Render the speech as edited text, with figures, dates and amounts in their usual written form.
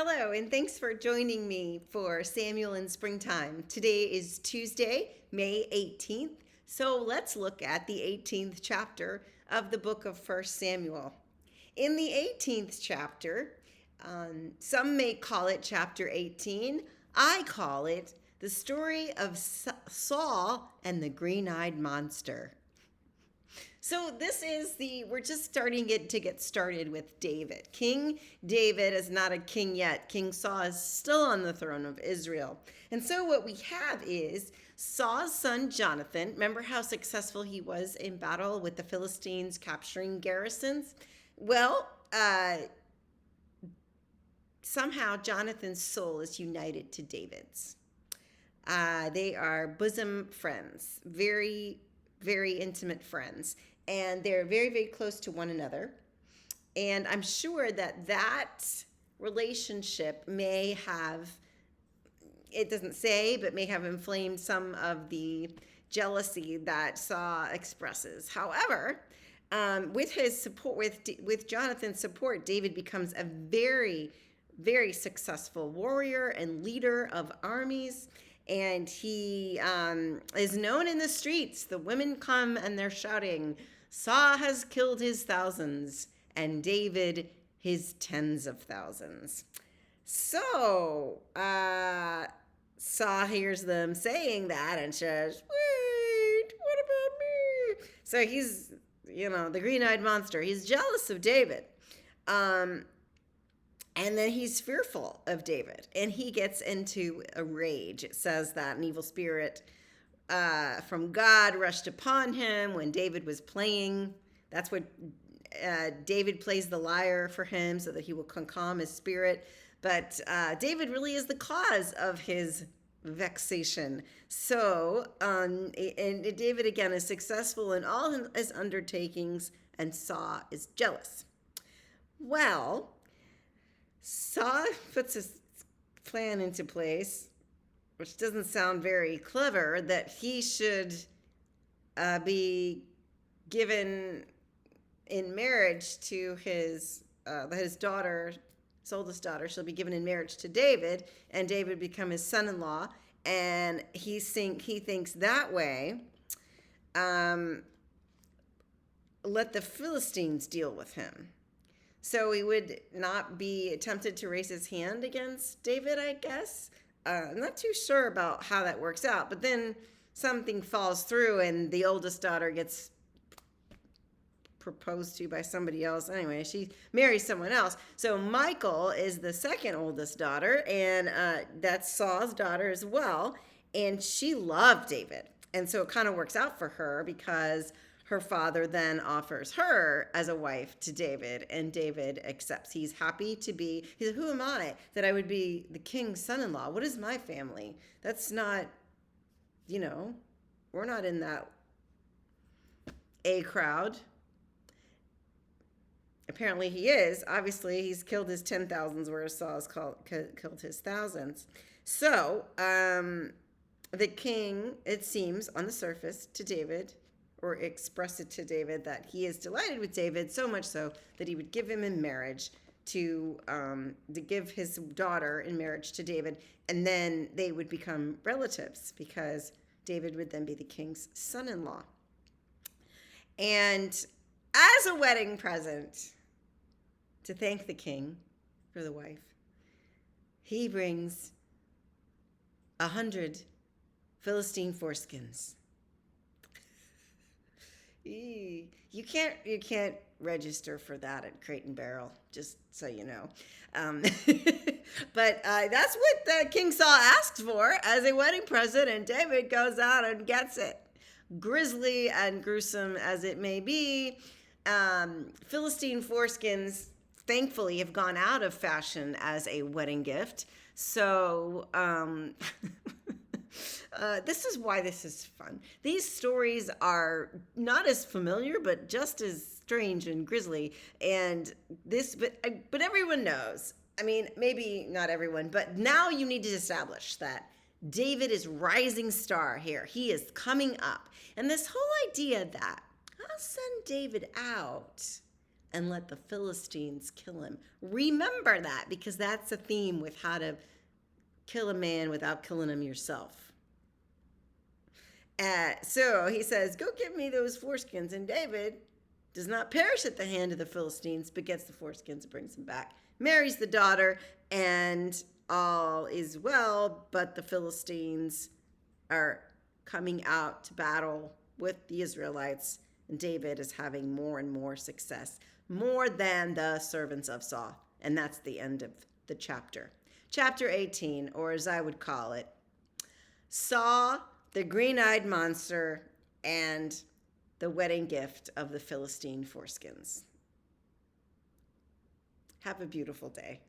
Hello, and thanks for joining me for Samuel in Springtime. Today is Tuesday, May 18th, so let's look at the 18th chapter of the book of 1 Samuel. In the 18th chapter, some may call it chapter 18. I call it the story of Saul and the green-eyed monster. So we're just starting it to get started with David. King David is not a king yet. King Saul is still on the throne of Israel. And so what we have is Saul's son Jonathan. Remember how successful he was in battle with the Philistines capturing garrisons? Well, somehow Jonathan's soul is united to David's. They are bosom friends, very, very intimate friends, and they're very, very close to one another. And I'm sure that relationship may have, it doesn't say, but may have inflamed some of the jealousy that Saul expresses. However, with his support, with Jonathan's support, David becomes a very, very successful warrior and leader of armies. And he is known in the streets. The women come and they're shouting, Saul has killed his thousands, and David his tens of thousands. So Saul hears them saying that and says, wait, what about me? So he's, the green-eyed monster. He's jealous of David. And then he's fearful of David, and he gets into a rage. It says that an evil spirit from God rushed upon him when David was playing. That's what David plays the lyre for him so that he will calm his spirit. But David really is the cause of his vexation. So, and David again is successful in all his undertakings, and Saul is jealous. Well, Saul puts his plan into place, which doesn't sound very clever, that he should be given in marriage to his daughter, his oldest daughter. She'll be given in marriage to David, and David become his son-in-law. And he thinks that way, let the Philistines deal with him. So he would not be tempted to raise his hand against David, I guess. I'm not too sure about how that works out. But then something falls through and the oldest daughter gets proposed to by somebody else. Anyway, she marries someone else. So Michal is the second oldest daughter, and that's Saul's daughter as well. And she loved David. And so it kind of works out for her because her father then offers her as a wife to David, and David accepts. He's happy to be, he said, who am I that I would be the king's son-in-law? What is my family? That's not, we're not in that A crowd. Apparently he is. Obviously, he's killed his 10,000s, whereas Saul's killed his thousands. So, the king, it seems, on the surface to David, or express it to David that he is delighted with David, so much so that he would give him in marriage to give his daughter in marriage to David, and then they would become relatives because David would then be the king's son-in-law. And as a wedding present to thank the king for the wife, he brings 100 Philistine foreskins. You can't register for that at Crate and Barrel, just so you know. But that's what King Saul asks for as a wedding present, and David goes out and gets it. Grisly and gruesome as it may be, Philistine foreskins, thankfully, have gone out of fashion as a wedding gift. So this is why this is fun. These stories are not as familiar, but just as strange and grisly. And but everyone knows. I mean, maybe not everyone, but now you need to establish that David is rising star here. He is coming up. And this whole idea that I'll send David out and let the Philistines kill him. Remember that, because that's a theme with how to kill a man without killing him yourself. So he says, go give me those foreskins. And David does not perish at the hand of the Philistines, but gets the foreskins and brings them back. Marries the daughter, and all is well, but the Philistines are coming out to battle with the Israelites, and David is having more and more success, more than the servants of Saul. And that's the end of the chapter. Chapter 18, or as I would call it, Saw, the green-eyed monster, and the wedding gift of the Philistine foreskins. Have a beautiful day.